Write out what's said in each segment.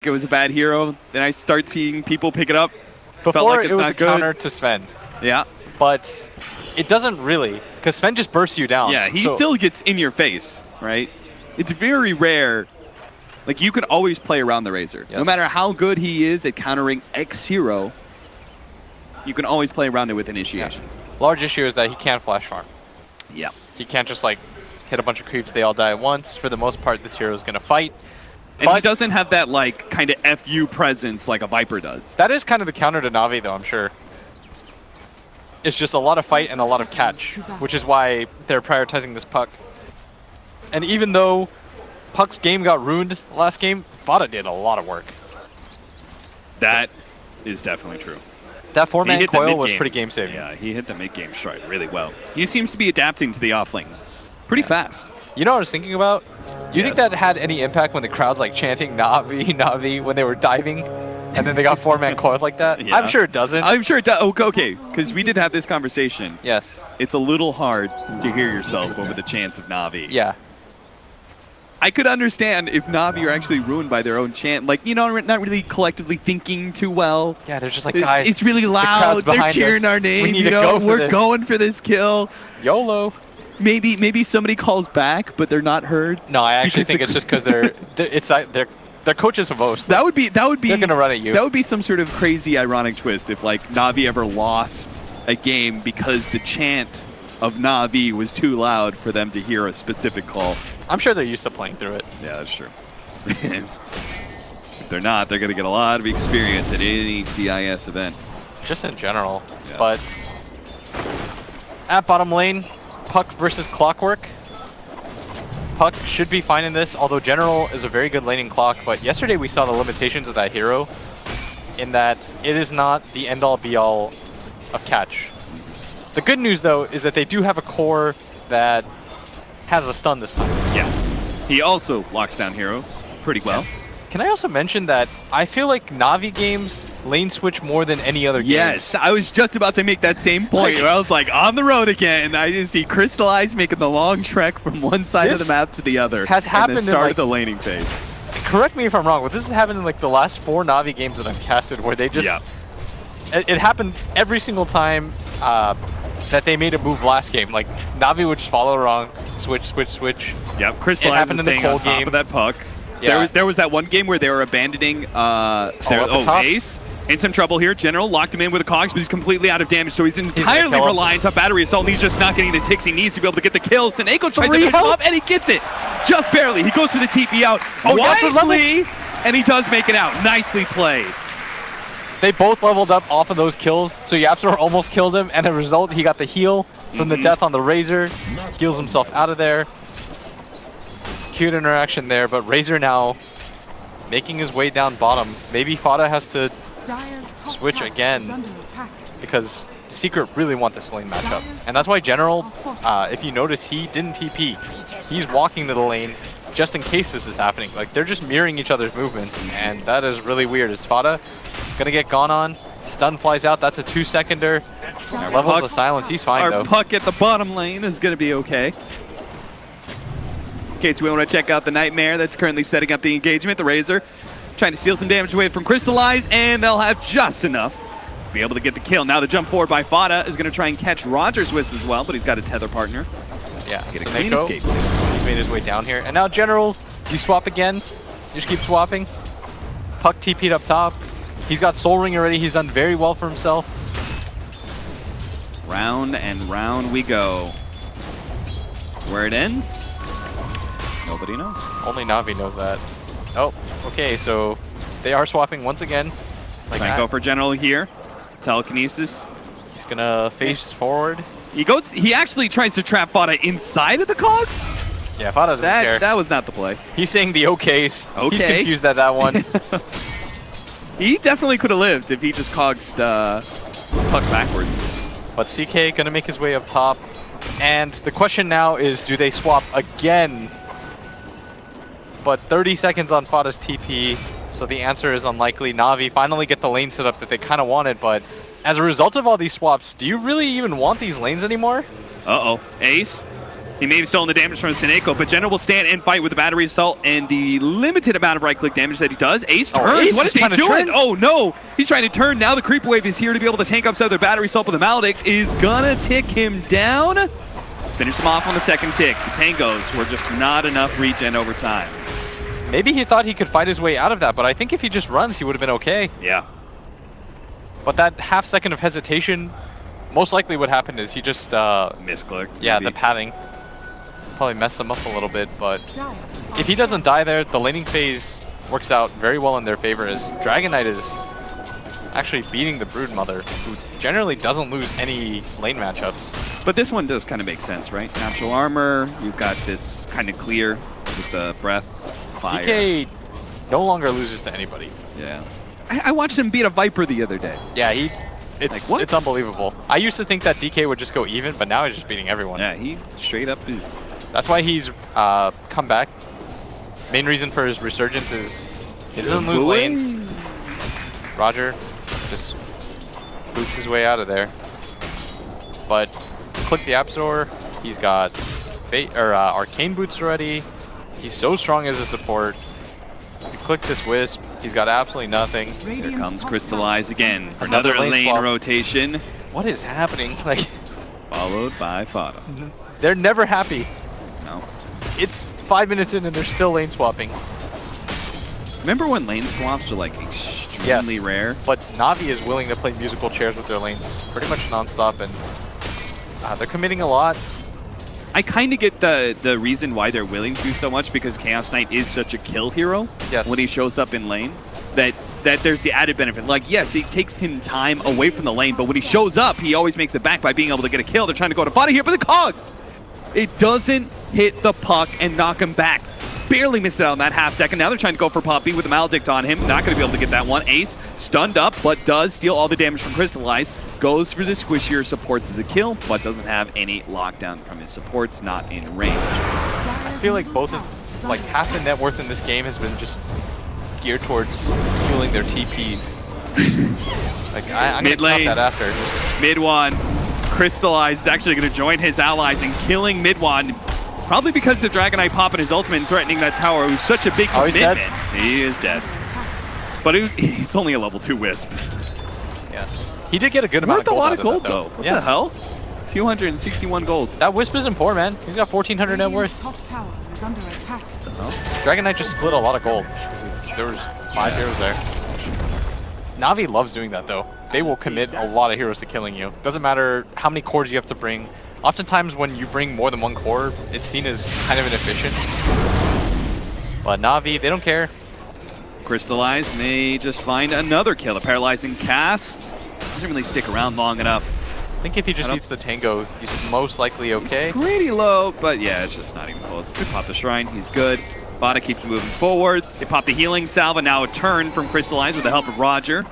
it was a bad hero. Then I start seeing people pick it up. Before like it was a not good. counter to Sven. Yeah. But it doesn't really, because Sven just bursts you down. Yeah, he still gets in your face, right? It's very rare. Like, you can always play around the Razor. Yes. No matter how good he is at countering X hero, you can always play around it with initiation. Yeah. Large issue is that he can't flash farm. Yeah. He can't just like hit a bunch of creeps, they all die at once. For the most part, this hero is going to fight. And he doesn't have that, like, kind of FU presence like a Viper does. That is kind of the counter to Navi, though, I'm sure. It's just a lot of fight and a lot of catch, which is why they're prioritizing this Puck. And even though Puck's game got ruined last game, Vada did a lot of work. That is definitely true. That 4-man coil was pretty game-saving. Yeah, he hit the mid-game stride really well. He seems to be adapting to the offlane pretty fast. You know what I was thinking about? You think that had any impact when the crowd's like chanting Navi, Navi when they were diving? And then they got 4-man coil like that? Yeah. I'm sure it doesn't. I'm sure it does. Okay, because we did have this conversation. Yes. It's a little hard to hear yourself over the chants of Navi. Yeah. I could understand if Navi are actually ruined by their own chant. Like, you know, not really collectively thinking too well. Yeah, they're just like, guys, it's really loud. They're cheering our name. We need to go for we're this. going for this kill. YOLO. Maybe somebody calls back, but they're not heard. No, I actually think it's just because they're coaches of O's. That would be. They're gonna run at you. That would be some sort of crazy, ironic twist if like Navi ever lost a game because the chant of Navi was too loud for them to hear a specific call. I'm sure they're used to playing through it. Yeah, that's true. If they're not, they're going to get a lot of experience at any CIS event. Just in general. Yeah. But at bottom lane, Puck versus Clockwork. Puck should be fine in this, although General is a very good laning clock. But yesterday we saw the limitations of that hero in that it is not the end-all be-all of catch. The good news, though, is that they do have a core that has a stun this time. Yeah. He also locks down heroes pretty well. Can I also mention that I feel like Navi games lane switch more than any other game? Yes, I was just about to make that same point. Where I was like, on the road again. I just see Crystallize making the long trek from one side of the map to the other. Has happened and then started in, the laning phase. Correct me if I'm wrong, but this has happened in like the last 4 Navi games that I've casted where they just... Yeah. It happened every single time that they made a move last game. Like, Navi would just follow wrong, switch. Yep, Crystallize was staying on top of that Puck. Yeah. There was that one game where they were abandoning Ace. In some trouble here. General locked him in with a Cogs, but he's completely out of damage, so he's entirely reliant on Battery Assault, and he's just not getting the ticks he needs to be able to get the kills. Seneko tries to pick him up, and he gets it. Just barely. He goes for the TP out wisely, and he does make it out. Nicely played. They both leveled up off of those kills, so Yapsor almost killed him, and as a result, he got the heal from the death on the Razor. Heals himself out of there. Cute interaction there, but Razor now making his way down bottom. Maybe Fada has to switch again because Secret really want this lane matchup. And that's why General, if you notice, he didn't TP. He's walking to the lane just in case this is happening. Like, they're just mirroring each other's movements, and that is really weird. Is Fada gonna get gone on? Stun flies out. That's a 2-seconder. Levels of silence. He's fine, though. Our Puck at the bottom lane is going to be okay. Okay, so we want to check out the Nightmare that's currently setting up the engagement. The Razor trying to steal some damage away from Crystallize, and they'll have just enough to be able to get the kill. Now the jump forward by Fada is going to try and catch Roger's Wisp as well, but he's got a tether partner. Yeah, Get a so clean escape. He's made his way down here. And now General, you swap again. You just keep swapping. Puck TP'd up top. He's got Soul Ring already. He's done very well for himself. Round and round we go. Where it ends, nobody knows. Only Navi knows that. Oh, okay, so they are swapping once again. Like Trying to go for General here. Telekinesis. He's gonna face forward. He actually tries to trap Fada inside of the Cogs. Yeah, Fada doesn't care. That was not the play. He's saying the okays. Okay. He's confused at that one. He definitely could have lived if he just cogs Puck backwards. But CK gonna make his way up top. And the question now is, do they swap again? But 30 seconds on Fada's TP, so the answer is unlikely. Navi finally get the lane set up that they kind of wanted, but as a result of all these swaps, do you really even want these lanes anymore? Uh-oh. Ace He may have stolen the damage from Seneko, but General will stand and fight with the battery assault and the limited amount of right-click damage that he does. Ace turns. Ace What is trying Ace to doing? turn? Oh no! He's trying to turn. Now the creep wave is here to be able to tank up some of their battery assault, but the Maledict is gonna tick him down. Finish him off on the second tick. The tangos were just not enough regen over time. Maybe he thought he could fight his way out of that, but I think if he just runs, he would have been okay. Yeah. But that half second of hesitation, most likely what happened is he just misclicked. Yeah, maybe. the padding probably messed him up a little bit, but if he doesn't die there, the laning phase works out very well in their favor as Dragon Knight is actually beating the Broodmother, who generally doesn't lose any lane matchups. But this one does kind of make sense, right? Natural armor, you've got this kind of clear with the breath, fire. DK no longer loses to anybody. Yeah. I watched him beat a Viper the other day. Yeah, it's unbelievable. I used to think that DK would just go even, but now he's just beating everyone. Yeah, he straight up is... That's why he's come back. Main reason for his resurgence is he doesn't lose lanes. Roger just boots his way out of there. But click the Absor. He's got arcane boots already. He's so strong as a support. You click this Wisp. He's got absolutely nothing. Here comes Crystallize again. Another Another lane swap. rotation. What is happening? Like, Followed by Fada. they're never happy. No. It's 5 minutes in and they're still lane swapping. Remember when lane swaps were like extremely rare? But Na'Vi is willing to play musical chairs with their lanes pretty much non-stop, and they're committing a lot. I kind of get the reason why they're willing to do so much, because Chaos Knight is such a kill hero when he shows up in lane, that there's the added benefit. Like, yes, it takes him time away from the lane, but when he shows up, he always makes it back by being able to get a kill. They're trying to go to Fada here, but the Cogs! It doesn't hit the puck and knock him back. Barely missed it out on that half second. Now they're trying to go for Poppy with the Maledict on him. Not going to be able to get that one. Ace stunned up, but does steal all the damage from Crystallize. Goes for the squishier supports as a kill, but doesn't have any lockdown from his supports, not in range. I feel like both of, like, half the net worth in this game has been just geared towards fueling their TPs. Like, I'm going to count that after. MidOne, Crystallize is actually going to join his allies in killing MidOne. Probably because the Dragon Knight popping his ultimate and threatening that tower, who's such a big commitment. He is dead. But it's only a level 2 Wisp. Yeah. He did get a good amount of gold. Worth a lot of gold, though. What the hell? 261 gold. That Wisp isn't poor, man. He's got 1,400 net worth. Top tower is under attack. Dragon Knight just split a lot of gold. There was 5 heroes there. Na'Vi loves doing that, though. They will commit a lot of heroes to killing you. Doesn't matter how many cores you have to bring. Oftentimes, when you bring more than one core, it's seen as kind of inefficient. But Na'Vi, they don't care. Crystallize may just find another kill. A paralyzing cast. Doesn't really stick around long enough. I think if he just eats the Tango, he's most likely okay. Pretty low, but yeah, it's just not even close. They pop the Shrine, he's good. Vada keeps moving forward. They pop the healing salve, and now a turn from Crystallize with the help of Roger.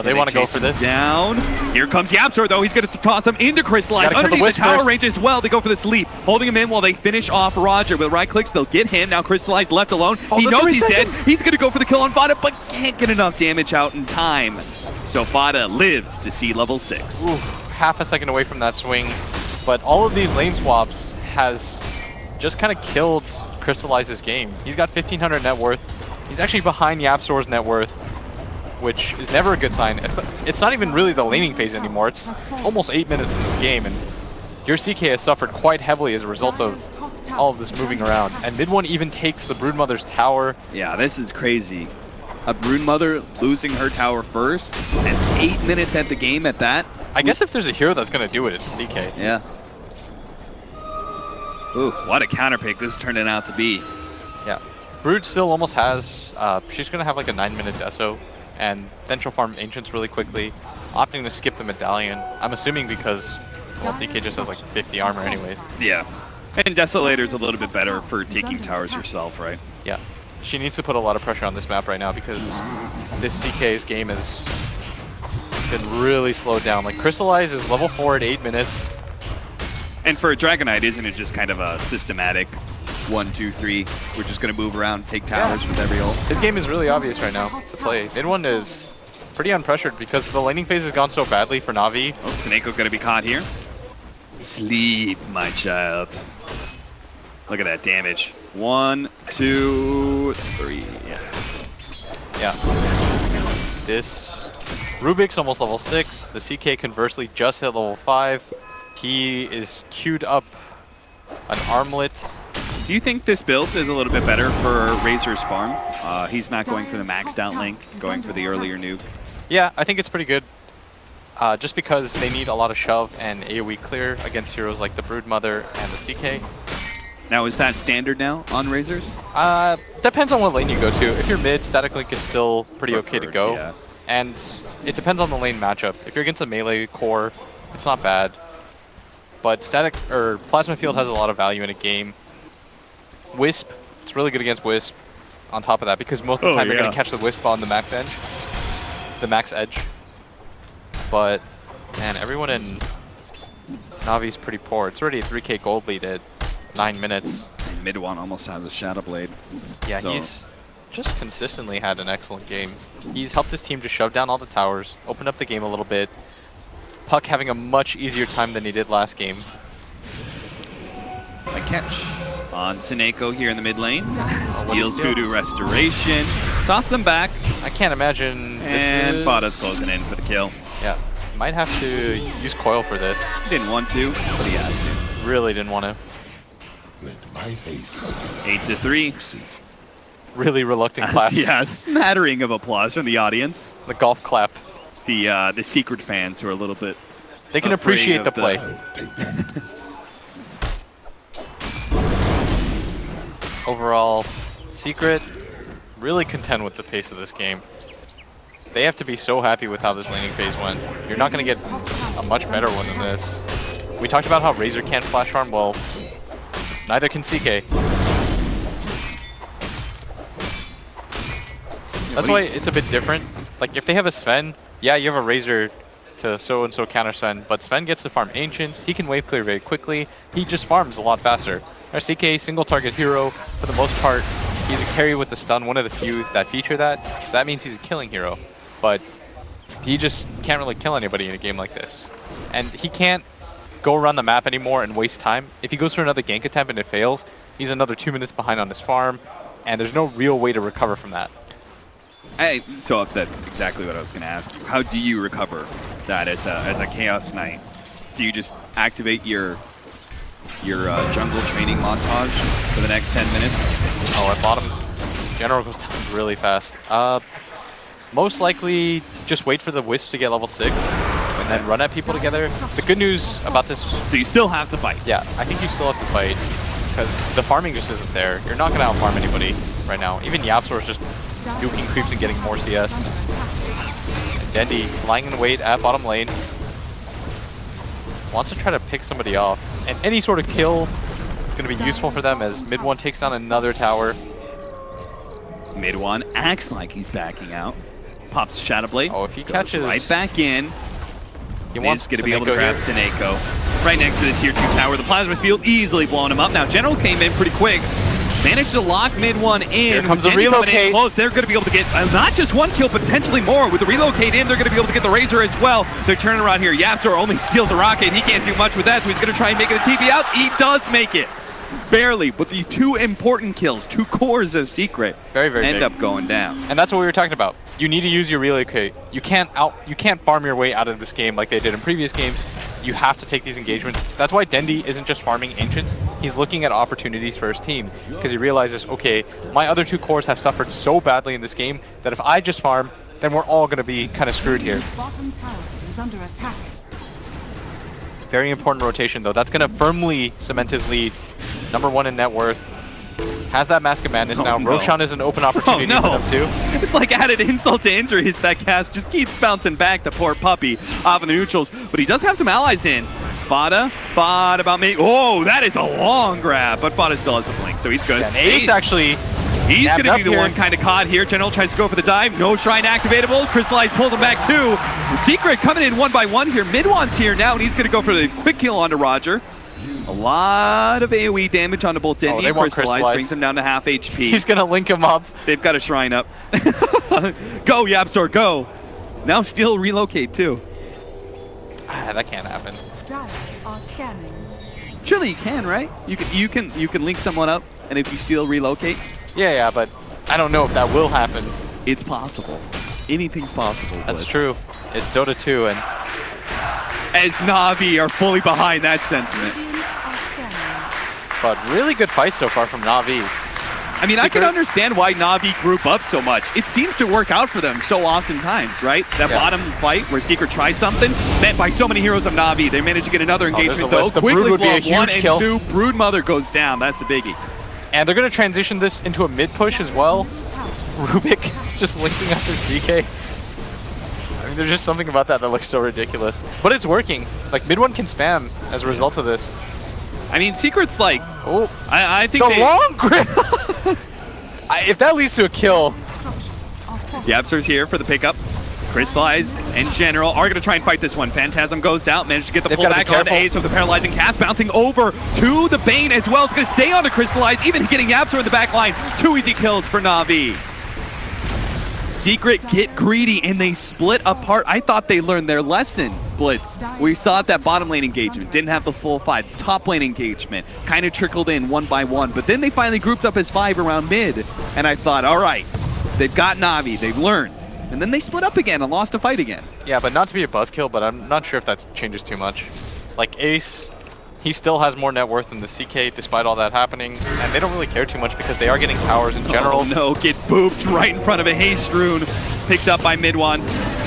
They want to go for this. Down. Here comes Yapsor, though. He's going to toss him into Crystallize. Underneath the tower range as well. They go for the sleep. Holding him in while they finish off Roger. With right clicks, they'll get him. Now Crystallize left alone. He knows he's dead. He's going to go for the kill on Vada, but can't get enough damage out in time. So Vada lives to see level 6. Ooh, half a second away from that swing. But all of these lane swaps has just kind of killed Crystallize's game. He's got 1,500 net worth. He's actually behind Yapsor's net worth, which is never a good sign. It's not even really the laning phase anymore. It's almost 8 minutes into the game, and your CK has suffered quite heavily as a result of all of this moving around. And MidOne even takes the Broodmother's tower. Yeah, this is crazy. A Broodmother losing her tower first, and 8 minutes at the game at that. I guess if there's a hero that's going to do it, it's DK. Yeah. Ooh, what a counter pick this turned out to be. Yeah. Brood still almost has, she's going to have like a 9-minute deso, and then she'll farm Ancients really quickly, opting to skip the Medallion. I'm assuming because, well, DK just has like 50 armor anyways. Yeah. And Desolator's a little bit better for taking towers herself, right? Yeah. She needs to put a lot of pressure on this map right now because this CK's game has been really slowed down. Like, Crystallize is level 4 at 8 minutes. And for a Dragon Knight, isn't it just kind of a systematic 1, 2, 3? We're just going to move around, take towers with every ult. His game is really obvious right now to play. MidOne is pretty unpressured because the laning phase has gone so badly for Na'Vi. Oh, Seneko going to be caught here. Sleep, my child. Look at that damage. 1, 2, 3. Yeah. This Rubik's almost level 6. The CK conversely just hit level 5. He is queued up an armlet. Do you think this build is a little bit better for Razor's farm? He's not going for the maxed out link, going for the earlier nuke. Yeah, I think it's pretty good. Just because they need a lot of shove and AoE clear against heroes like the Broodmother and the CK. Now, is that standard now on Razors? Depends on what lane you go to. If you're mid, Static Link is still pretty okay to go. Yeah. And it depends on the lane matchup. If you're against a melee core, it's not bad. But Static or Plasma Field has a lot of value in a game. Wisp, it's really good against Wisp on top of that because most of the time you're going to catch the Wisp on the max edge. But, man, everyone in Navi's pretty poor. It's already a 3k gold lead at 9 minutes. MidOne almost has a Shadow Blade. Yeah, so he's just consistently had an excellent game. He's helped his team to shove down all the towers, open up the game a little bit. Puck having a much easier time than he did last game. A catch on Seneko here in the mid lane. Steals Voodoo Restoration. Toss them back. I can't imagine. And Bada's closing in for the kill. Yeah, might have to use Coil for this. He didn't want to, but he has to. Really didn't want to. My face. 8-3. Really reluctant claps. Yeah, smattering of applause from the audience. The golf clap. The secret fans who are a little bit. They can appreciate the play. Overall, Secret really contend with the pace of this game. They have to be so happy with how this laning phase went. You're not going to get a much better one than this. We talked about how Razor can't flash farm. Well, neither can CK. That's why it's a bit different. Like, if they have a Sven, yeah, you have a Razor to so-and-so counter Sven, but Sven gets to farm Ancients. He can wave clear very quickly. He just farms a lot faster. Our CK, single target hero, for the most part. He's a carry with the stun, one of the few that feature that. So that means he's a killing hero. But he just can't really kill anybody in a game like this. And he can't go around the map anymore and waste time. If he goes for another gank attempt and it fails, he's another 2 minutes behind on his farm. And there's no real way to recover from that. So that's exactly what I was going to ask. How do you recover that as a Chaos Knight? Do you just activate your jungle training montage for the next 10 minutes? Oh, at bottom, General goes down really fast. Most likely, just wait for the Wisp to get level 6 and then run at people together. The good news about this... So you still have to fight? Yeah, I think you still have to fight because the farming just isn't there. You're not going to out-farm anybody right now. Even Yapzor is just duking creeps and getting more CS. And Dendi lying in wait at bottom lane. Wants to try to pick somebody off. And any sort of kill is going to be useful for them as MidOne takes down another tower. MidOne acts like he's backing out. Pops Shadow Blade. Oh, if he catches... right back in. He wants going to be able to grab Seneko. Right next to the tier 2 tower. The Plasma Field easily blowing him up. Now, General came in pretty quick. Managed to lock MidOne in. Here comes the relocate. Close. They're going to be able to get not just one kill, potentially more. With the relocate in, they're going to be able to get the Razor as well. They're turning around here. Yapzor only steals a rocket. He can't do much with that, so he's going to try and make it a TP out. He does make it. Barely, but the 2 important kills, 2 cores of Secret, very end big. up going down. And that's what we were talking about. You need to use your relocate. You can't farm your way out of this game like they did in previous games. You have to take these engagements. That's why Dendi isn't just farming Ancients. He's looking at opportunities for his team because he realizes, okay, my other 2 cores have suffered so badly in this game that if I just farm, then we're all going to be kind of screwed here. Bottom tower is under attack. Very important rotation, though. That's going to firmly cement his lead. #1 in net worth. Has that Mask of Madness now. No. Roshan is an open opportunity for them, too. It's like added insult to injury. That cast just keeps bouncing back, the poor puppy, off of the neutrals. But he does have some allies in. Bada about me. Oh, that is a long grab. But Bada still has the blink, so he's good. Yeah, Ace actually... He's going to be the here. one kind of caught here. General tries to go for the dive. No Shrine activatable. Crystallize pulls him back too. Secret coming in 1 by 1 here. MidOne's here now, and he's going to go for the quick kill onto Roger. A lot of AoE damage onto both Dendi and Crystallize. Brings him down to half HP. He's going to link him up. They've got a Shrine up. Go, Yapzor, go. Now still relocate too. That can't happen. Dire are scanning. Surely you can, right? You can link someone up, and if you steal, relocate. Yeah, but I don't know if that will happen. It's possible. Anything's possible. That's true. It's Dota 2, and as Na'Vi are fully behind that sentiment. But really good fight so far from Na'Vi. I mean, I can understand why Na'Vi group up so much. It seems to work out for them so oftentimes, right? That bottom fight where Secret tries something, met by so many heroes of Na'Vi. They manage to get another engagement though. The Quickly Brood would be a blow up 1 huge and kill. 2. Broodmother goes down. That's the biggie. And they're going to transition this into a mid push as well. Rubik just linking up his DK. I mean, there's just something about that looks so ridiculous. But it's working. Like, MidOne can spam as a result of this. I mean, Secret's like, I think the long grip! If that leads to a kill. The Absur's here for the pickup. Crystallize and General are going to try and fight this one. Phantasm goes out, managed to get the pullback on the Ace with the paralyzing cast, bouncing over to the Bane as well. It's going to stay on to Crystallize, even getting Absor in the back line. 2 easy kills for Na'Vi. Secret get greedy and they split apart. I thought they learned their lesson, Blitz. We saw that bottom lane engagement didn't have the full 5. Top lane engagement kind of trickled in one by one, but then they finally grouped up as 5 around mid. And I thought, all right, they've got Na'Vi, they've learned. And then they split up again and lost a fight again. Yeah, but not to be a buzzkill, but I'm not sure if that changes too much. Like Ace, he still has more net worth than the CK despite all that happening, and they don't really care too much because they are getting towers in general. Oh no, get booped right in front of a haste rune. Picked up by MidOne.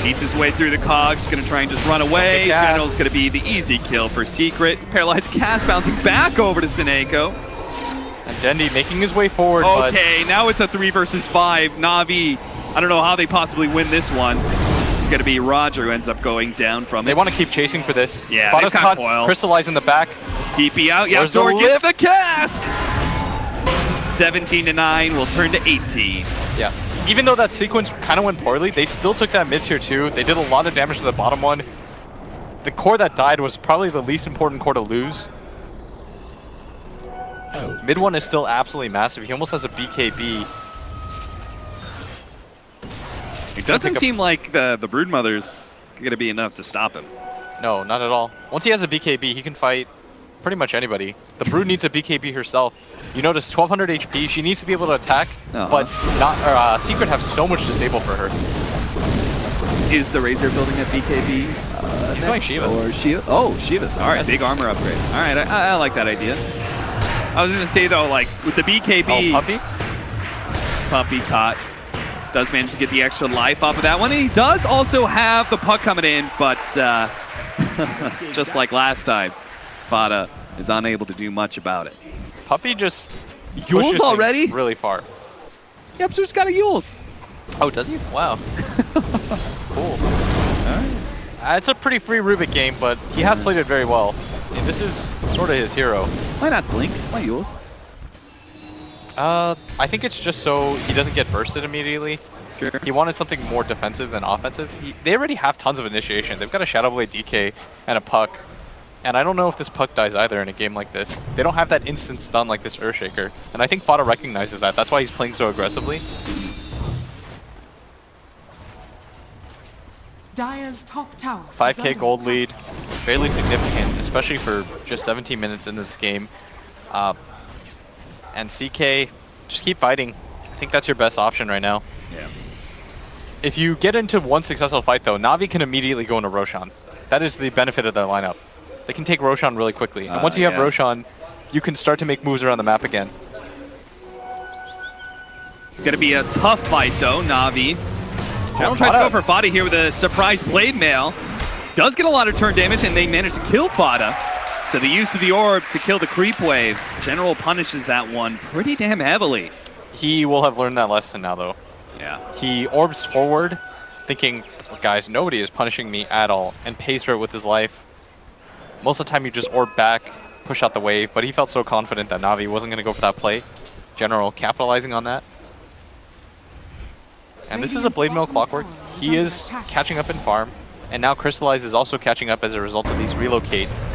Eats his way through the cogs, gonna try and just run away. General's gonna be the easy kill for Secret. Paralyzed cast bouncing back over to Sineko. And Dendi making his way forward. Okay, now it's a 3 versus 5. Na'Vi, I don't know how they possibly win this one. It's gonna be Roger who ends up going down from it. They want to keep chasing for this. Yeah, Fada's caught, Crystallize in the back. TP out, yeah, Zor gets the cast! 17-9 will turn to 18. Yeah. Even though that sequence kind of went poorly, they still took that mid tier 2. They did a lot of damage to the bottom one. The core that died was probably the least important core to lose. MidOne is still absolutely massive. He almost has a BKB. It doesn't seem like the Broodmother's going to be enough to stop him. No, not at all. Once he has a BKB, he can fight pretty much anybody. The Brood needs a BKB herself. You notice 1200 HP. She needs to be able to attack, but not. Secret have so much disable for her. Is the Razor building a BKB? He's going Shiva. Or Shiva? Oh, Shiva's. All right, big armor upgrade. All right, I like that idea. I was going to say, though, like, with the BKB... Oh, Puppy? Puppy caught. Does manage to get the extra life off of that one. And he does also have the puck coming in, but just like last time, Fada is unable to do much about it. Puppy just Yules already? Really far. Yep, so he's got a Yules. Oh, does he? Wow. Cool. All right. It's a pretty free Rubik game, but he has played it very well. And this is sort of his hero. Why not Blink? Why Yules? I think it's just so he doesn't get bursted immediately. Sure. He wanted something more defensive than offensive. They already have tons of initiation. They've got a Shadow Blade DK and a puck. And I don't know if this puck dies either in a game like this. They don't have that instant stun like this Earthshaker. And I think Fada recognizes that. That's why he's playing so aggressively. Dire's top tower. 5k gold lead. Fairly significant, especially for just 17 minutes into this game. And CK, just keep fighting. I think that's your best option right now. Yeah. If you get into one successful fight, though, Na'Vi can immediately go into Roshan. That is the benefit of the lineup. They can take Roshan really quickly. And once you have Roshan, you can start to make moves around the map again. It's going to be a tough fight, though, Na'Vi. General tries to go for Fada here with a surprise blade mail. Does get a lot of turn damage, and they manage to kill Fada. So the use of the orb to kill the creep waves. General punishes that one pretty damn heavily. He will have learned that lesson now, though. Yeah. He orbs forward, thinking, guys, nobody is punishing me at all, and pays for it with his life. Most of the time, you just orb back, push out the wave, but he felt so confident that Na'Vi wasn't going to go for that play. General capitalizing on that. And this is a Blade Mail Clockwork. He is catching up in farm, and now Crystallize is also catching up as a result of these relocates.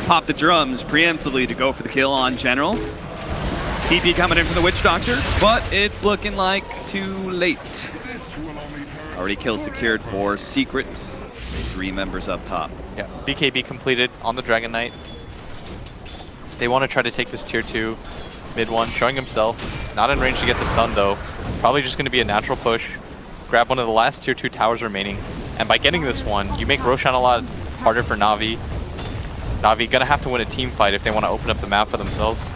Pop the drums preemptively to go for the kill on General. TP coming in from the Witch Doctor, but it's looking like too late. Already kill secured for Secret. 3 members up top. Yeah, BKB completed on the Dragon Knight. They want to try to take this tier 2 MidOne, showing himself. Not in range to get the stun though. Probably just going to be a natural push. Grab one of the last tier 2 towers remaining. And by getting this one, you make Roshan a lot harder for Na'Vi. Na'Vi gonna have to win a team fight if they want to open up the map for themselves.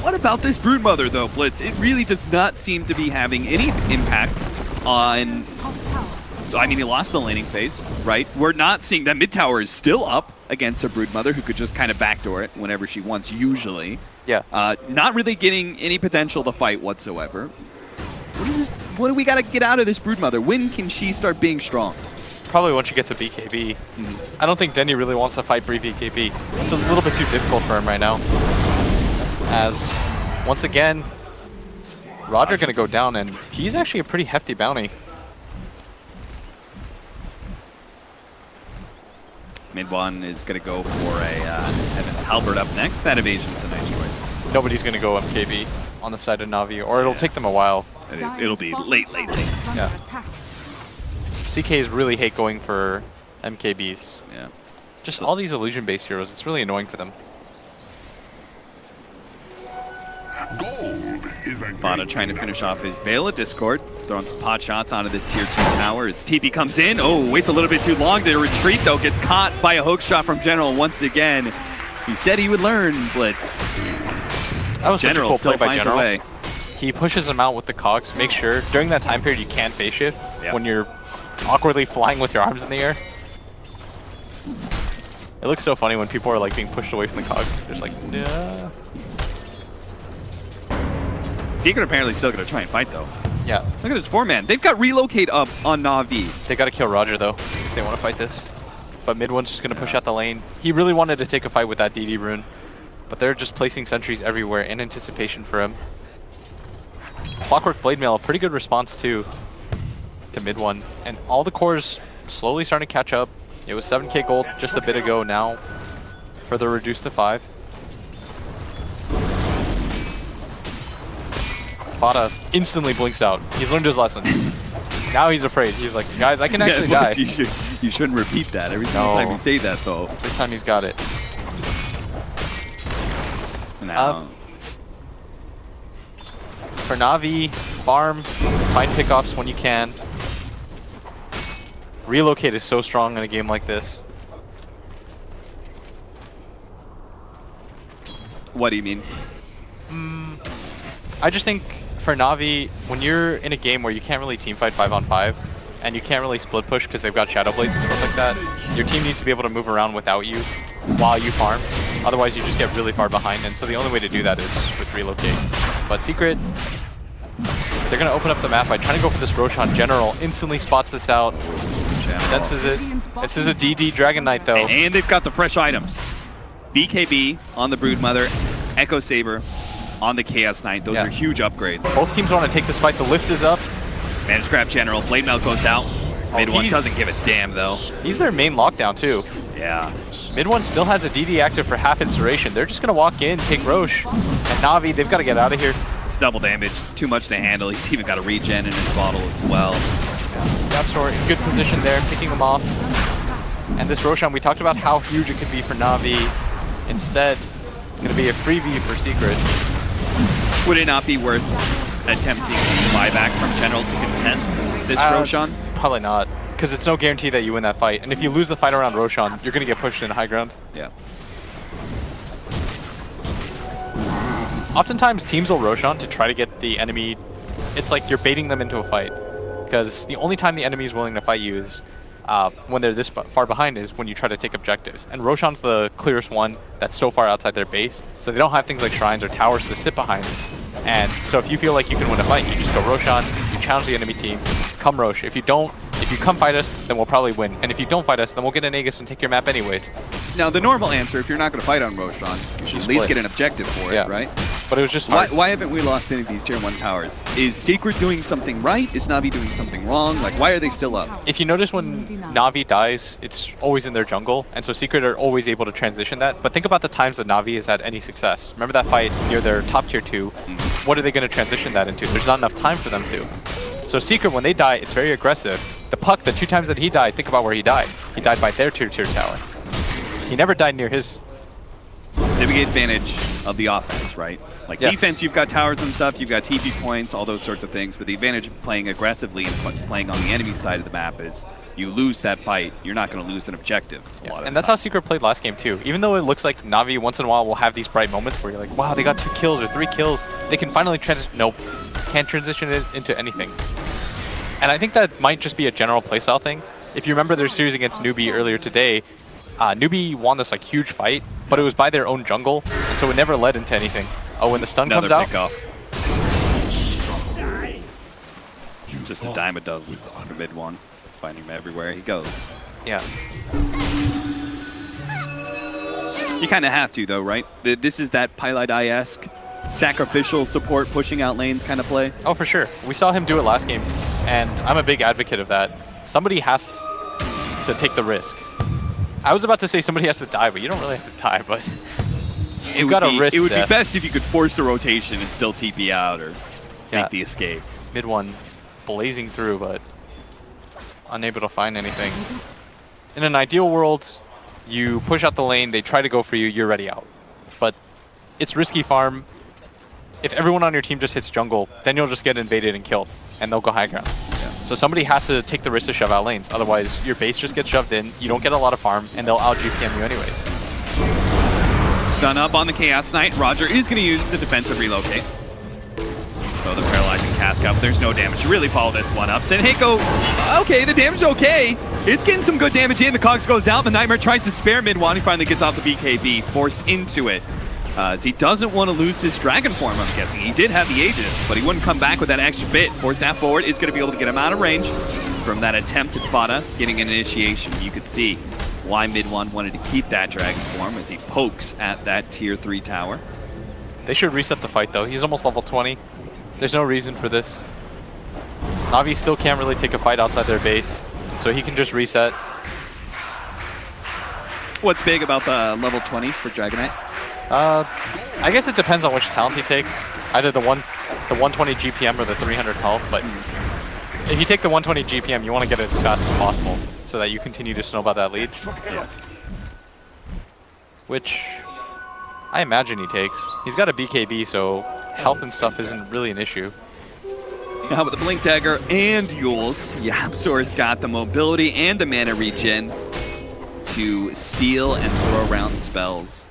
What about this Broodmother though, Blitz? It really does not seem to be having any impact on... I mean, he lost the laning phase, right? We're not seeing that mid tower is still up against a Broodmother who could just kind of backdoor it whenever she wants, usually. Yeah. Not really getting any potential to fight whatsoever. What do we got to get out of this Broodmother? When can she start being strong? Probably once you get to BKB. I don't think Denny really wants to fight BKB. It's a little bit too difficult for him right now. As, once again, Roger going to go down, and he's actually a pretty hefty bounty. MidOne is going to go for a Heaven's Halberd up next. That evasion's a nice choice. Nobody's going to go MKB on the side of Na'Vi, or it'll take them a while. It'll be late. Yeah. CKs really hate going for MKBs. Yeah. Just all these illusion-based heroes, it's really annoying for them. Gold is a Bada trying to finish off his Veil of Discord, throwing some pot shots onto this tier 2 tower. As TP comes in, waits a little bit too long to retreat though, gets caught by a hook shot from General once again. He said he would learn, Blitz. That was General such a cool still play by finds General. a way. He pushes him out with the cogs. Make sure during that time period you can't phase shift when you're awkwardly flying with your arms in the air. It looks so funny when people are like being pushed away from the cogs. They're just like, yeah. Secret apparently still going to try and fight though. Yeah. Look at this 4-man. They've got relocate up on Na'Vi. They got to kill Roger though if they want to fight this. But MidOne's just going to push out the lane. He really wanted to take a fight with that DD rune. But they're just placing sentries everywhere in anticipation for him. Clockwork Blade Mail, a pretty good response too to MidOne. And all the cores slowly starting to catch up. It was 7k gold just a bit ago, now further reduced to 5. Bada instantly blinks out. He's learned his lesson. Now he's afraid. He's like, guys, I can actually die. You shouldn't repeat that every single time you say that though. This time he's got it. Now. For Na'Vi, farm, find pickoffs when you can. Relocate is so strong in a game like this. What do you mean? I just think for Na'Vi, when you're in a game where you can't really teamfight 5-on-5, and you can't really split push because they've got Shadow Blades and stuff like that, your team needs to be able to move around without you while you farm. Otherwise, you just get really far behind, and so the only way to do that is with relocate. But Secret, they're going to open up the map by trying to go for this Roshan. General instantly spots this out, senses it. This is a DD Dragon Knight, though. And they've got the fresh items. BKB on the Broodmother, Echo Saber on the Chaos Knight. Those are huge upgrades. Both teams want to take this fight. The lift is up. Managed grab General. Blade Mail goes out. MidOne doesn't give a damn, though. He's their main lockdown, too. Yeah. MidOne still has a DD active for half its duration. They're just going to walk in, take Roche. And Na'Vi, they've got to get out of here. It's double damage. Too much to handle. He's even got a regen in his bottle as well. Yapsor in good position there, picking him off. And this Roshan, we talked about how huge it could be for Na'Vi. Instead, it's going to be a freebie for Secret. Would it not be worth attempting buyback from General to contest this Roshan? Probably not, because it's no guarantee that you win that fight. And if you lose the fight around Roshan, you're going to get pushed in high ground. Yeah. Oftentimes, teams will Roshan to try to get the enemy. It's like you're baiting them into a fight, because the only time the enemy is willing to fight you is when they're this far behind is when you try to take objectives. And Roshan's the clearest one that's so far outside their base, so they don't have things like shrines or towers to sit behind. And so if you feel like you can win a fight, you just go Roshan, you challenge the enemy team, come Rosh. If you come fight us, then we'll probably win. And if you don't fight us, then we'll get an Aegis and take your map anyways. Now, the normal answer, if you're not going to fight on Roshan, you should at least get an objective for it, right? But it was just hard. Why haven't we lost any of these tier 1 towers? Is Secret doing something right? Is Na'Vi doing something wrong? Like, why are they still up? If you notice when Na'Vi dies, it's always in their jungle, and so Secret are always able to transition that. But think about the times that Na'Vi has had any success. Remember that fight near their top tier 2? What are they going to transition that into? There's not enough time for them to. So Secret, when they die, it's very aggressive. The Puck, the 2 times that he died, think about where he died. He died by their tier 2 tower. He never died near his. The big advantage of the offense, right? Like Yes. defense, you've got towers and stuff, you've got TP points, all those sorts of things, but the advantage of playing aggressively and playing on the enemy side of the map is you lose that fight, you're not going to lose an objective. And that's how Secret played last game too. Even though it looks like Na'Vi once in a while will have these bright moments where you're like, wow, they got 2 kills or 3 kills. They can finally transition. Nope. Can't transition it into anything. And I think that might just be a general playstyle thing. If you remember their series against Newbie earlier today, Newbie won this like huge fight, but it was by their own jungle, and so it never led into anything. Oh, when the stun comes out, just a dime a dozen under MidOne, finding him everywhere he goes. yeah. You kind of have to, though, right? This is that Pilot I-esque sacrificial support pushing out lanes kind of play. Oh, for sure. We saw him do it last game, and I'm a big advocate of that. Somebody has to take the risk. I was about to say somebody has to die, but you don't really have to die, but you've got to risk It would death. be best if you could force the rotation and still TP out or make the escape. MidOne blazing through, but unable to find anything. In an ideal world, you push out the lane, they try to go for you, you're ready out. But it's risky farm. If everyone on your team just hits jungle, then you'll just get invaded and killed, and they'll go high ground. So somebody has to take the risk to shove out lanes. Otherwise, your base just gets shoved in, you don't get a lot of farm, and they'll out-GPM you anyways. Stun up on the Chaos Knight. Roger is going to use the defensive relocate. So the paralyzing cask up. There's no damage to really follow this one up. Senheiko, okay, the damage is okay. It's getting some good damage in. The Cogs goes out. The Nightmare tries to spare MidOne. He finally gets off the BKB, forced into it. As he doesn't want to lose this dragon form, I'm guessing. He did have the Aegis, but he wouldn't come back with that extra bit. Force that forward is going to be able to get him out of range from that attempt at Fada, getting an initiation. You could see why MidOne wanted to keep that dragon form as he pokes at that tier 3 tower. They should reset the fight though. He's almost level 20. There's no reason for this. Na'Vi still can't really take a fight outside their base, so he can just reset. What's big about the level 20 for Dragonite? I guess it depends on which talent he takes. Either the 120 GPM or the 300 health, but if you take the 120 GPM, you want to get it as fast as possible so that you continue to snowball that lead. Yeah. Which I imagine he takes. He's got a BKB, so health and stuff isn't really an issue. Now with the Blink Dagger and Yules, Yapzor's got the mobility and the mana regen to steal and throw around spells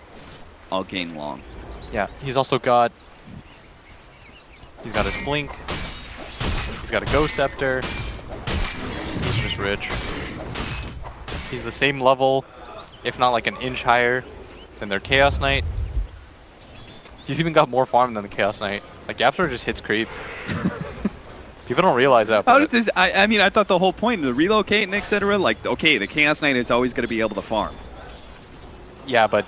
all game long. Yeah, he's also got... He's got his Blink. He's got a Ghost Scepter. He's just rich. He's the same level, if not like an inch higher than their Chaos Knight. He's even got more farm than the Chaos Knight. Like, Yapzor just hits creeps. People don't realize that. How does this... I mean, I thought the whole point of the relocate and etc. Like, okay, the Chaos Knight is always going to be able to farm. Yeah, but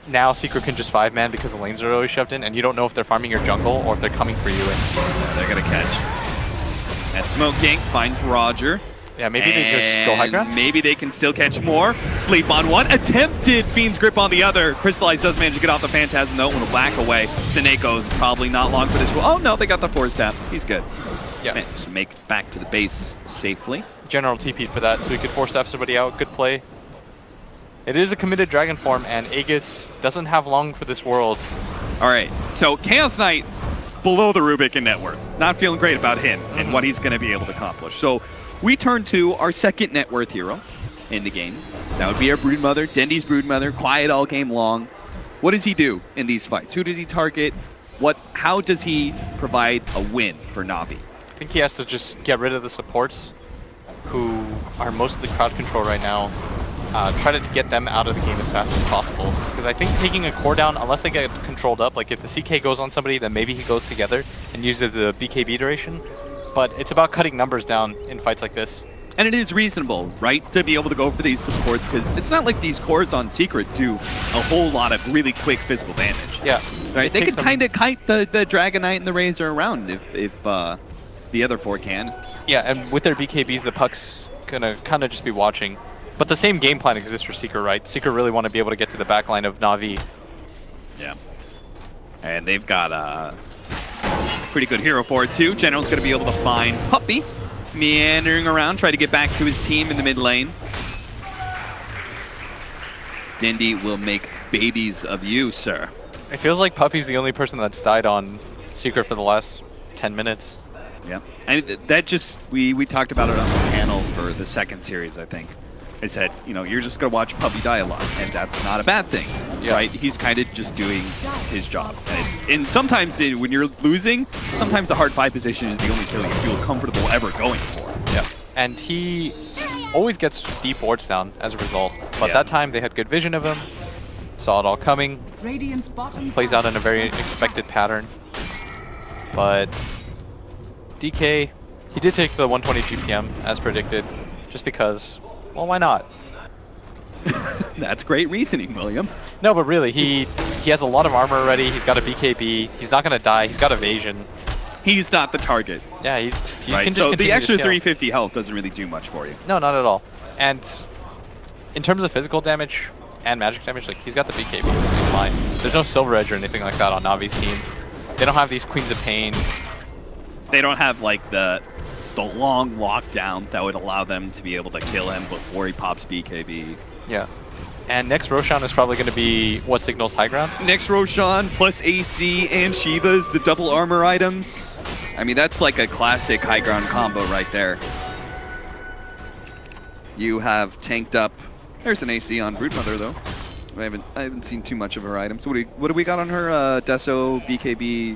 now Secret can just 5-man because the lanes are always shoved in, and you don't know if they're farming your jungle or if they're coming for you. And they're going to catch. And Smoke Gank finds Roger. Yeah, maybe they just go high ground? Maybe they can still catch more. Sleep on one. Attempted Fiend's Grip on the other. Crystallize does manage to get off the Phantasm though. With a whack away. Senheiko's probably not long for this. Oh no, they got the force tap. He's good. Yeah. Managed to make it back to the base safely. General TP'd for that, so he could force tap somebody out. Good play. It is a committed dragon form, and Aegis doesn't have long for this world. Alright, so Chaos Knight below the Rubik in net worth. Not feeling great about him and what he's going to be able to accomplish. So we turn to our second net worth hero in the game. That would be our Broodmother, Dendy's Broodmother, quiet all game long. What does he do in these fights? Who does he target? How does he provide a win for Na'Vi? I think he has to just get rid of the supports, who are mostly crowd control right now. Try to get them out of the game as fast as possible. Because I think taking a core down, unless they get controlled up, like if the CK goes on somebody, then maybe he goes together and uses the BKB duration. But it's about cutting numbers down in fights like this. And it is reasonable, right, to be able to go for these supports, because it's not like these cores on Secret do a whole lot of really quick physical damage. Yeah. Right, they can kind of kite the Dragonite and the Razor around if the other four can. Yeah, and with their BKBs, the puck's gonna kind of just be watching. But the same game plan exists for Secret, right? Secret really want to be able to get to the back line of Na'Vi. Yeah. And they've got a pretty good hero for it, too. General's going to be able to find Puppy, meandering around, try to get back to his team in the mid lane. Dendy will make babies of you, sir. It feels like Puppy's the only person that's died on Secret for the last 10 minutes. Yeah, and that just, we talked about it on the panel for the second series, I think. I said, you know, you're just going to watch Puppy die a lot, and that's not a bad thing, right? He's kind of just doing his job. And sometimes when you're losing, sometimes the hard 5 position is the only kill you feel comfortable ever going for. Yeah, and he always gets deep wards down as a result. But that time they had good vision of him, saw it all coming, Radiant's bottom plays out in a very expected pattern. But DK, he did take the 120 GPM as predicted, just because, well, why not? That's great reasoning, William. No, but really, he has a lot of armor already. He's got a BKB. He's not going to die. He's got evasion. He's not the target. Yeah, he Right, can just so the continue to extra scale. 350 health doesn't really do much for you. No, not at all. And in terms of physical damage and magic damage, like, he's got the BKB. He's fine. There's no Silver Edge or anything like that on Navi's team. They don't have these Queens of Pain. They don't have like the long lockdown that would allow them to be able to kill him before he pops BKB. Yeah. And next Roshan is probably going to be what signals high ground. Next Roshan plus AC and Shiva's the double armor items. I mean, that's like a classic high ground combo right there. You have tanked up. There's an AC on Broodmother though. I haven't seen too much of her items. What do we got on her? Deso, BKB,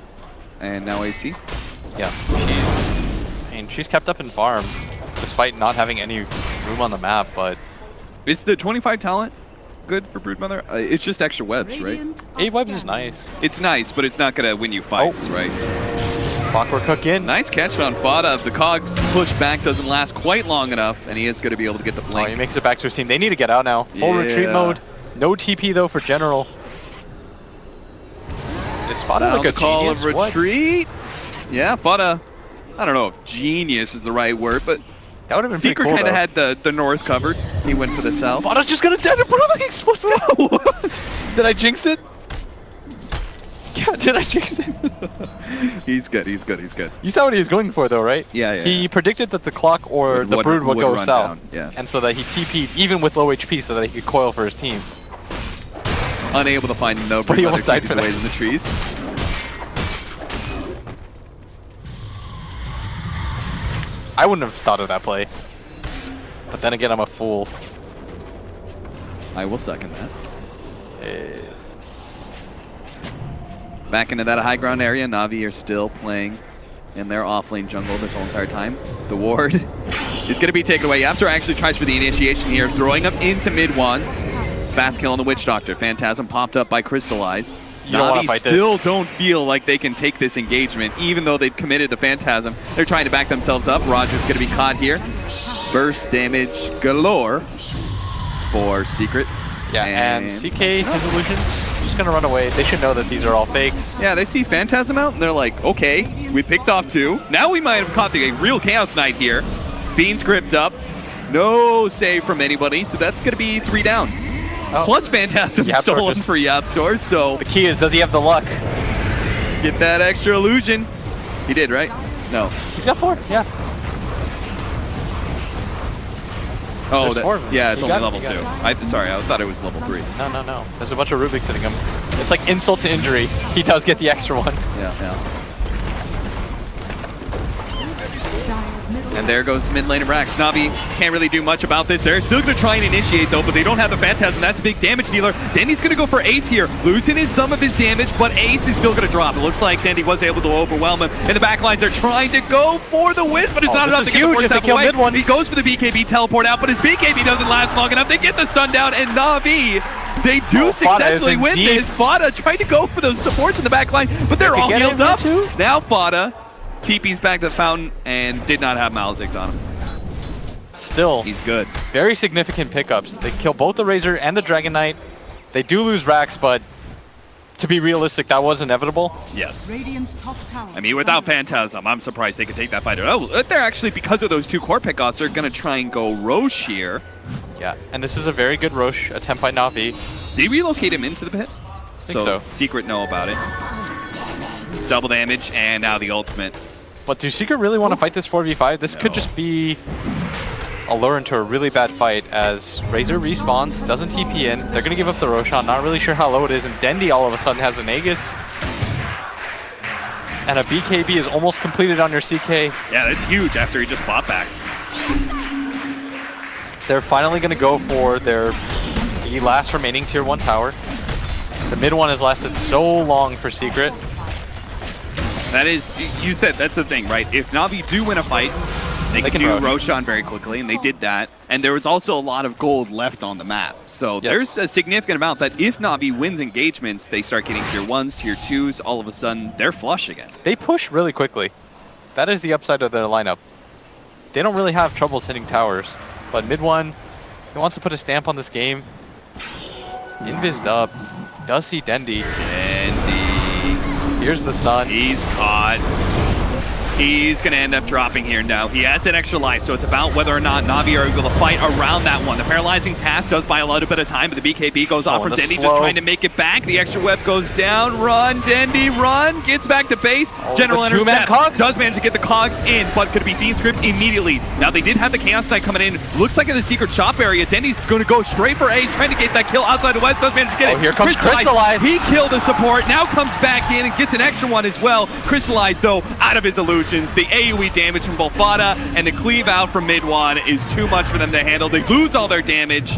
and now AC. Yeah, she's kept up in farm despite not having any room on the map. But is the 25 talent good for Broodmother? It's just extra webs, right? 8 webs is nice. It's nice, but it's not gonna win you fights, right? Clockwork Hook in. Nice catch on Fada. The Cogs push back doesn't last quite long enough, and he is going to be able to get the Oh, blink. he makes it back to his team. They need to get out now. Full retreat mode. No TP though for General. Is Fada Now like a the call genius? of retreat. Yeah, Fada. I don't know if genius is the right word, but That would have been Secret pretty cool, kind of though. had the north covered. He went for the south. Fada's just gonna dead it, bro. Like he's supposed to. Did I jinx it? Yeah, did I jinx it? He's good. He's good. He's good. You saw what he was going for, though, right? Yeah. He predicted that the clock or the brood would go run south. down, yeah. And so that he TP'd even with low HP so that he could coil for his team. Unable to find no But he almost died for that. in the trees. I wouldn't have thought of that play. But then again, I'm a fool. I will second that. Back into that high ground area, Na'Vi are still playing in their offlane jungle this whole entire time. The ward is going to be taken away. Yapster actually tries for the initiation here, throwing him into MidOne. Fast kill on the Witch Doctor. Phantasm popped up by Crystallize. Na'Vi still don't feel like they can take this engagement, even though they've committed the Phantasm. They're trying to back themselves up. Roger's going to be caught here. Burst damage galore for Secret. Yeah, and CK, his illusions, just gonna run away. They should know that these are all fakes. Yeah, they see Phantasm out, and they're like, okay, we picked off 2. Now we might have caught the real Chaos Knight here. Fiend's Crypt up. No save from anybody, so that's going to be 3 down. Oh. Plus Phantasm stolen for Yapstor, so... The key is, does he have the luck? Get that extra illusion. He did, right? No. He's got 4, yeah. Oh, yeah, it's You only got it, level you 2. got it. Sorry, I thought it was level 3. No. There's a bunch of Rubiks hitting him. It's like insult to injury. He does get the extra one. Yeah. And there goes mid lane of Rax. Na'Vi can't really do much about this. They're still going to try and initiate, though, but they don't have the Phantasm. That's a big damage dealer. Dandy's going to go for Ace here, losing some of his damage, but Ace is still going to drop. It looks like Dandy was able to overwhelm him. And the backlines are trying to go for the Wisp, but it's not enough to get the first step away. MidOne. He goes for the BKB teleport out, but his BKB doesn't last long enough. They get the stun down, and Na'Vi, they do successfully win this. Fada tried to go for those supports in the backline, but they're all healed up. Now Fada TP's back to the fountain and did not have Maledict on him. Still, he's good. Very significant pickups. They kill both the Razor and the Dragon Knight. They do lose Rax, but to be realistic, that was inevitable. Yes. Radiant's top tower. I mean, without Phantasm, I'm surprised they could take that fight. Oh, they're actually, because of those 2 core pickoffs, they're going to try and go Roche here. Yeah, and this is a very good Roche attempt by Na'Vi. Did he relocate him into the pit? I think so. Secret know about it. Double damage, and now the ultimate. But do Secret really want to fight this 4v5? This could just be I'll lure into a really bad fight as Razor respawns, doesn't TP in. They're going to give up the Roshan, not really sure how low it is, and Dendi all of a sudden has an Aegis. And a BKB is almost completed on your CK. Yeah, that's huge after he just fought back. They're finally going to go for the last remaining tier 1 tower. The mid one has lasted so long for Secret. That is, you said that's the thing, right? If Na'Vi do win a fight, they can do Roshan very quickly, and they did that. And there was also a lot of gold left on the map. So there's a significant amount that if Na'Vi wins engagements, they start getting tier 1s, tier 2s, all of a sudden they're flush again. They push really quickly. That is the upside of their lineup. They don't really have troubles hitting towers. But MidOne, he wants to put a stamp on this game. Invis dub. Does see Dendi. Dendi. Here's the stun. He's caught. He's going to end up dropping here now. He has that extra life, so it's about whether or not Na'Vi are able to fight around that one. The paralyzing pass does buy a little bit of time, but the BKB goes off for Dendi, just trying to make it back. The extra web goes down. Run, Dendi, run. Gets back to base. General intercept. Does manage to get the cogs in, but could it be Dean Script immediately? Now, they did have the Chaos Knight coming in. Looks like in the secret shop area, Dendi's going to go straight for Ace, trying to get that kill outside the web. Does manage to get it. Here comes Crystallize. He killed the support. Now comes back in and gets an extra one as well. Crystallize, though, out of his illusions. The AoE damage from both Vada and the cleave out from MidOne is too much for them to handle. They lose all their damage.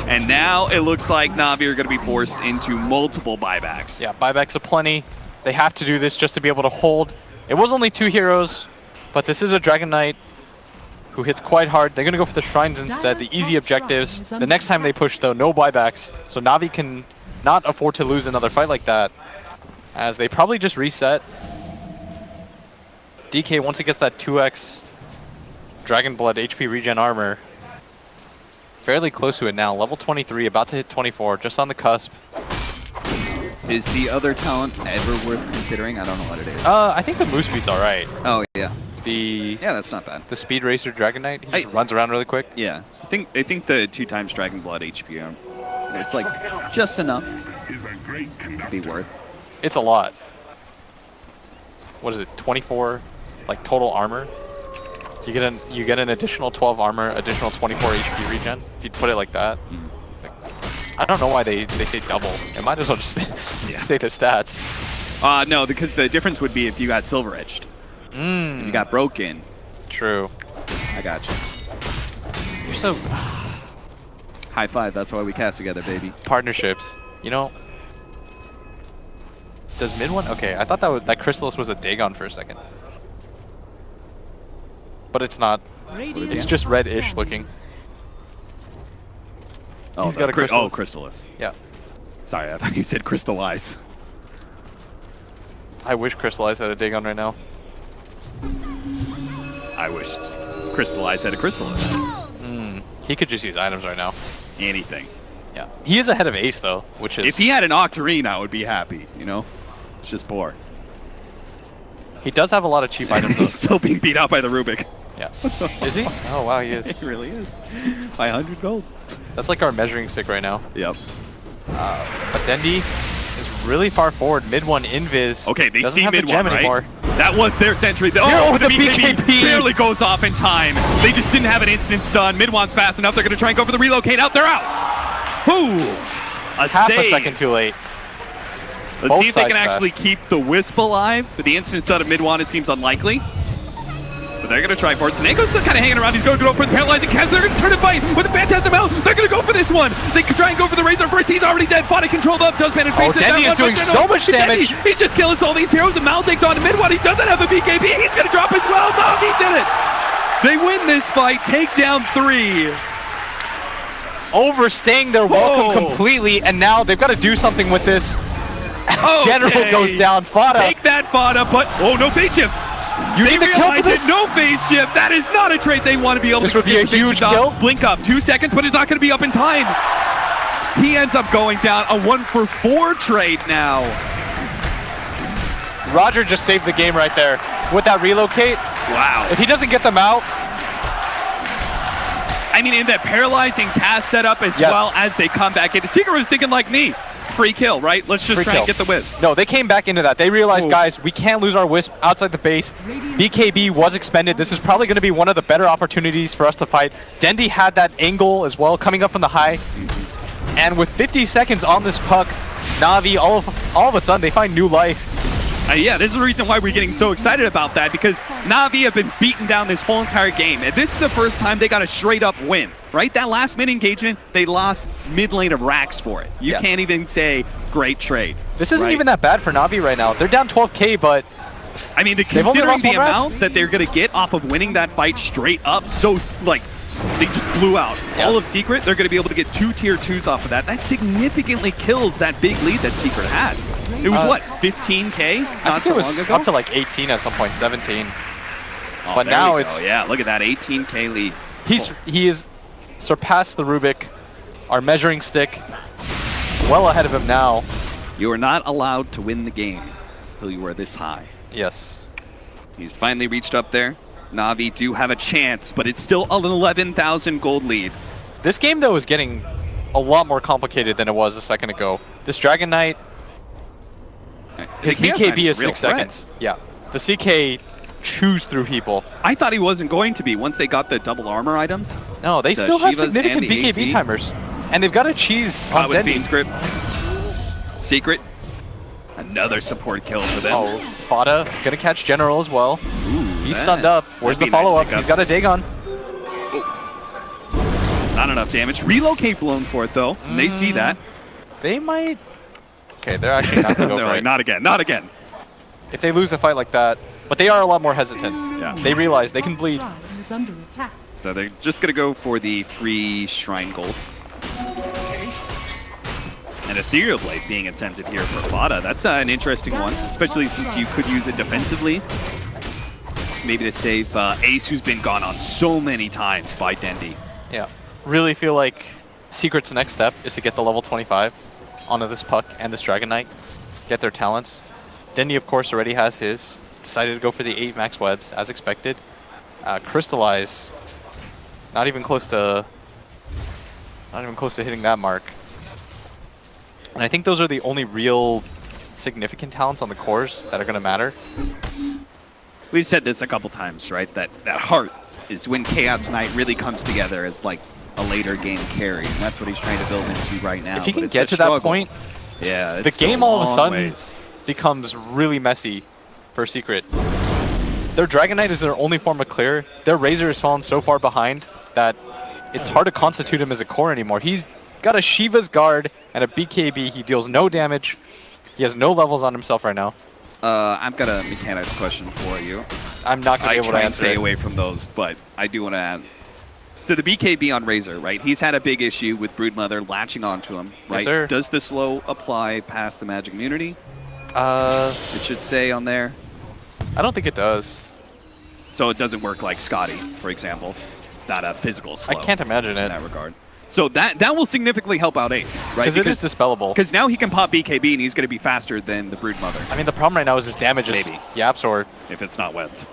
And now it looks like Na'Vi are going to be forced into multiple buybacks. Yeah, buybacks aplenty. They have to do this just to be able to hold. It was only 2 heroes, but this is a Dragon Knight who hits quite hard. They're going to go for the shrines instead, the easy objectives. The next time they push, though, no buybacks. So Na'Vi can not afford to lose another fight like that, as they probably just reset. DK, once he gets that 2x Dragon Blood HP regen armor, fairly close to it now. Level 23, about to hit 24, just on the cusp. Is the other talent ever worth considering? I don't know what it is. I think the Moose Speed's alright. Oh, yeah. Yeah, that's not bad. The Speed Racer Dragon Knight, he just runs around really quick. Yeah. I think the 2x Dragon Blood HP, it's like just enough to be worth. It's a lot. What is it, 24 like total armor? You get an additional 12 armor, additional 24 HP regen, if you put it like that. Like, I don't know why they say double. It might as well just say the stats. No, because the difference would be if you got silver edged. If you got broken. True. I got you. You're so... High five, that's why we cast together, baby. Partnerships. You know... Does MidOne... Okay, I thought that Chrysalis was a Dagon for a second. But it's not. It's just red-ish looking. Oh, he's got a Chrysalis. Oh, Crystallis. Yeah. Sorry, I thought you said Crystallize. I wish Crystallize had a Dagon right now. I wish Crystallize had a Crystallis. He could just use items right now. Anything. Yeah. He is ahead of Ace, though, which is... If he had an Octarine, I would be happy, you know? It's just poor. He does have a lot of cheap items, though. He's still being beat out by the Rubik. Yeah. Is he? Oh, wow, he is. He really is. By 100 gold. That's like our measuring stick right now. Yep. But Dendi is really far forward. MidOne Invis. Okay, they doesn't see have the gem MidOne, right? anymore. That was their sentry. Oh, the BKB barely goes off in time. They just didn't have an instant stun. MidOne's fast enough. They're going to try and go for the relocate out. They're out. Whoo! Half a second too late. Let's see if they can actually keep the Wisp alive. With the instant stun of MidOne, it seems unlikely. But they're going to try for it. Snake's still kind of hanging around. He's going to go for the paralyzing cast. They're going to turn and fight with the Phantasm out. They're going to go for this one. They can try and go for the Razor first. He's already dead. Fought it controlled up. Does manage to face it. Dendi is doing so much damage. He's just killing all these heroes. And Mal takes on MidOne. He doesn't have a BKB. He's going to drop as well. No, he did it. They win this fight. Take down 3. Overstaying their welcome completely, and now they've got to do something with this. Okay. General goes down. Fada. Take that, Fada, but oh, no phase shift. You need to kill for this. No phase shift. That is not a trait they want to be able to. This would be a huge kill. Blink up 2 seconds, but it's not going to be up in time. He ends up going down. A 1-for-4 trade now. Roger just saved the game right there with that relocate. Wow. If he doesn't get them out. I mean, in that paralyzing cast setup as well as they come back in. Secret was thinking like me. free kill, right? Let's just Free try kill. and get the Wisp. No, they came back into that. They realized, Ooh. guys, we can't lose our Wisp outside the base. BKB was expended. This is probably going to be one of the better opportunities for us to fight. Dendi had that angle as well, coming up from the high. And with 50 seconds on this puck, Na'Vi, all of a sudden, they find new life. Yeah, this is the reason why we're getting so excited about that, because Na'Vi have been beaten down this whole entire game, and this is the first time they got a straight-up win, right? That last mid-engagement, they lost mid lane of racks for it. You can't even say great trade. This isn't right? even that bad for Na'Vi right now. They're down 12K, but I mean, They've only considering lost the one racks? amount that they're going to get off of winning that fight straight up, so, like, they just blew out all of Secret. They're going to be able to get 2 tier 2s off of that. That significantly kills that big lead that Secret had. It was what, 15K not so long ago? up to like 18 at some point, 17. Oh, but there now we go. it's yeah, look at that 18K lead. he is surpassed the Rubik, our measuring stick, well ahead of him now. You are not allowed to win the game until you are this high. Yes. He's finally reached up there. Na'Vi do have a chance, but it's still an 11,000 gold lead. This game though is getting a lot more complicated than it was a second ago. This Dragon Knight, his The Chaos BKB Knight is a real 6 threat. seconds. Yeah. The CK chews through people. I thought he wasn't going to be once they got the double armor items. No, they The still have Shivas significant and the BKB AC. timers. And they've got a cheese on With Dendi. Fiend's Grip. Secret. Another support kill for them. Oh, Fada gonna catch General as well. Ooh, He's that- stunned up. Where's the that'd be a nice follow-up? pickup. He's got a Dagon. Not enough damage. Relocate blown for it though. And they see that. They might... Okay, they're actually not gonna go They're for like, it. not again, not again. If they lose a fight like that, but they are a lot more hesitant. Yeah. They realize they can bleed. Shrine is under attack. So they're just gonna go for the free Shrine Gold. And Ethereal Blade being attempted here for Fada. That's an interesting one, especially since you could use it defensively. Maybe to save Ace, who's been gone on so many times by Dendi. Yeah. Really feel like Secret's next step is to get the level 25 onto this puck and this Dragon Knight. Get their talents. Dendi, of course, already has his. Decided to go for the 8 max webs, as expected. Crystallize. Not even close to hitting that mark. And I think those are the only real significant talents on the cores that are going to matter. We've said this a couple times, right? That heart is when Chaos Knight really comes together as like a later game carry, and that's what he's trying to build into right now. If he but can it's get a to that struggle. point, yeah, it's the still game all of a long sudden ways. becomes really messy for Secret. Their Dragon Knight is their only form of clear. Their Razor has fallen so far behind that it's hard to constitute him as a core anymore. He's got a Shiva's Guard and a BKB. He deals no damage. He has no levels on himself right now. I've got a mechanics question for you. I'm not going to I be able to try and answer stay it. away from those, but I do want to add. So the BKB on Razor, right? He's had a big issue with Broodmother latching onto him, right? sir. Does the slow apply past the magic immunity? I It should say on there. don't think it does. So it doesn't work like Scotty, for example. It's not a physical slow. I can't imagine in it. that regard. So that will significantly help out Ace, right? Because it is dispellable. Because now he can pop BKB and he's going to be faster than the Broodmother I mean, the problem right now is his damage is Maybe. Yaps or if it's not webbed.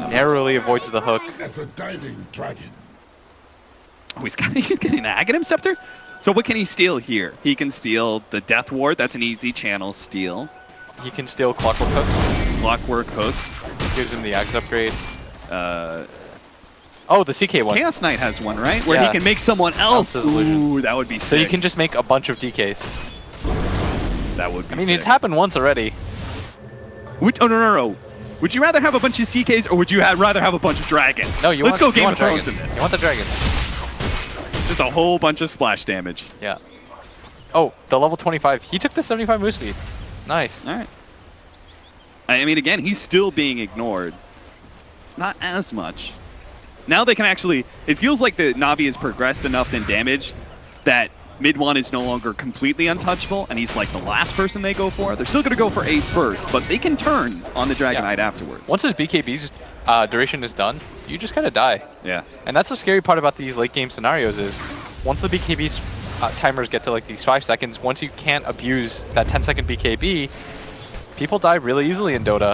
narrowly avoids the hook. As a diving dragon. Oh, he's getting an Aghanim Scepter? So what can he steal here? He can steal the Death Ward. That's an easy channel steal. He can steal Clockwork Hook. Clockwork Hook. Gives him the Axe upgrade. Uh, Oh, the CK one. Chaos Knight has one, right? Where Yeah. he can make someone else. Bounces illusion. Ooh, that would be So sick. you can just make a bunch of DKs. That would be I mean, sick. it's happened once already. Oh, no. Would you rather have a bunch of CKs or would you rather have a bunch of dragons? No, you Let's want, go you Game want of Thrones dragons. in this. You want the dragons. Just a whole bunch of splash damage. Yeah. Oh, the level 25. He took the 75 move speed. Nice. All right. I mean, again, he's still being ignored. Not as much. Now they can actually... It feels like the Na'Vi has progressed enough in damage that MidOne is no longer completely untouchable, and he's like the last person they go for. They're still going to go for Ace first, but they can turn on the Dragon Knight afterwards. Once his BKB's duration is done, you just kind of die. Yeah. And that's the scary part about these late game scenarios is once the BKB's timers get to like these 5 seconds, once you can't abuse that 10-second BKB, people die really easily in Dota.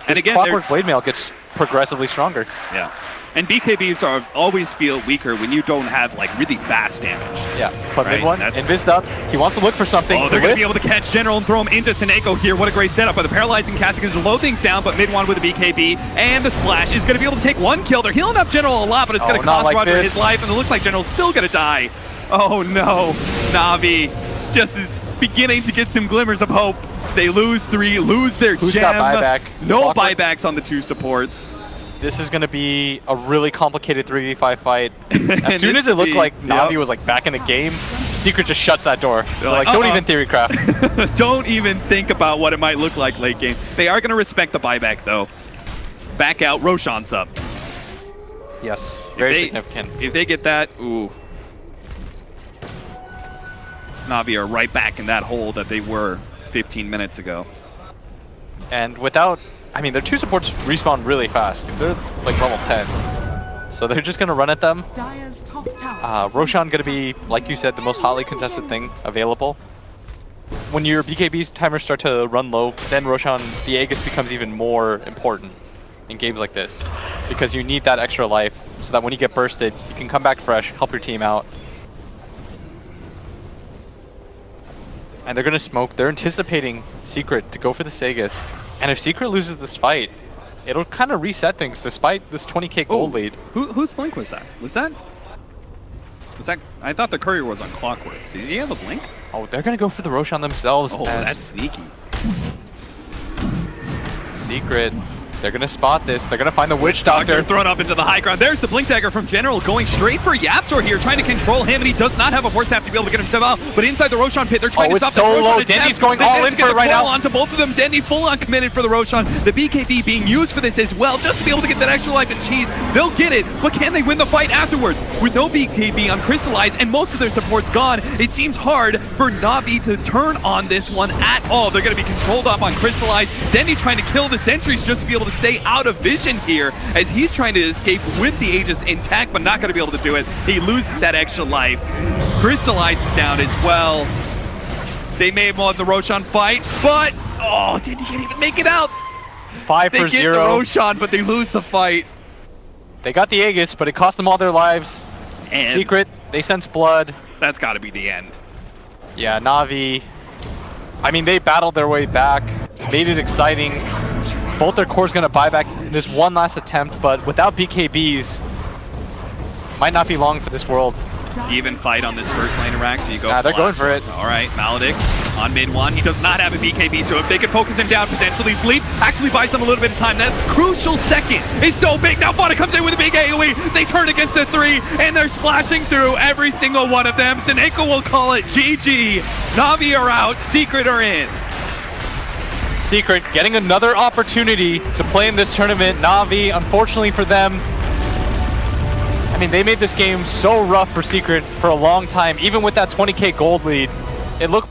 And This again, Clockwork Blade Mail gets progressively stronger. Yeah. And BKBs always feel weaker when you don't have like really fast damage. Yeah, but Right, MidOne, that's- Invis up. He wants to look for something. Oh, they're going to be able to catch General and throw him into Seneko here. What a great setup. But the Paralyzing Casting is to slow things down, but MidOne with the BKB and the Splash is going to be able to take one kill. They're healing up General a lot, but it's going to not cost like Roger this. his life, and it looks like General's still going to die. Oh no, Na'Vi just is beginning to get some glimmers of hope. They lose 3, lose their Who's gem. got buyback? No Walker? buybacks on the 2 supports. This is going to be a really complicated 3v5 fight. As soon This as it looked be- like Na'Vi yep. was like back in the game, Secret just shuts that door. They're like, like, don't even theorycraft. Don't even think about what it might look like late game. They are going to respect the buyback though. Back out, Roshan's up. Yes, very they- significant. If they get that, ooh. Na'Vi are right back in that hole that they were 15 minutes ago. And without, I mean, their 2 supports respawn really fast because they're like level 10. So they're just going to run at them. Dire's top tower. Roshan going to be, like you said, the most hotly contested thing available. When your BKB timers start to run low, then Roshan, the Aegis becomes even more important in games like this. Because you need that extra life so that when you get bursted, you can come back fresh, help your team out. And they're going to smoke. They're anticipating Secret to go for the Aegis. And if Secret loses this fight, it'll kind of reset things despite this 20k gold lead. Whose blink was that? Was that? I thought the courier was on Clockwork. Does he have a blink? Oh, they're going to go for the Roshan themselves. Oh, as that's sneaky. Secret. They're going to spot this. They're going to find the Witch Doctor Doctor. thrown up into the high ground. There's the blink dagger from General going straight for Yapzor here, trying to control him, and he does not have a force staff to be able to get himself out. But inside the Roshan pit, they're trying to it's stop so the Roshan low. attempt. Dendy's going They all managed in to get for it the right full now. onto both of them. Dendy full on committed for the Roshan. The BKB being used for this as well, just to be able to get that extra life and cheese. They'll get it, but can they win the fight afterwards? With no BKB on Crystallize and most of their supports gone, it seems hard for Na'Vi to turn on this one at all. They're going to be controlled off on Crystallize. Dendy trying to kill the sentries just to be able to stay out of vision here, as he's trying to escape with the Aegis intact, but not going to be able to do it. He loses that extra life. Crystallize is down as well. They may have won the Roshan fight, but oh, Dendy can't even make it out. 5 They for get the 0. Roshan, but they lose the fight. They got the Aegis, but it cost them all their lives. And Secret, they sense blood. that's got to be the end. Yeah, Na'Vi. I mean, they battled their way back, made it exciting. Both their cores going to buy back in this one last attempt, but without BKBs, might not be long for this world. Even fight on this first lane rack, so you go. Nah, they're going for it. All right, Maledict on mid-1. He does not have a BKB, so if they can focus him down, potentially sleep, actually buys them a little bit of time. That crucial second is so big. Now Fada comes in with a big AoE. They turn against the 3, and they're splashing through every single one of them. Seneko will call it GG. Na'Vi are out. Secret are in. Secret getting another opportunity to play in this tournament. Na'Vi, unfortunately for them, I mean, they made this game so rough for Secret for a long time. Even with that 20k gold lead, it looked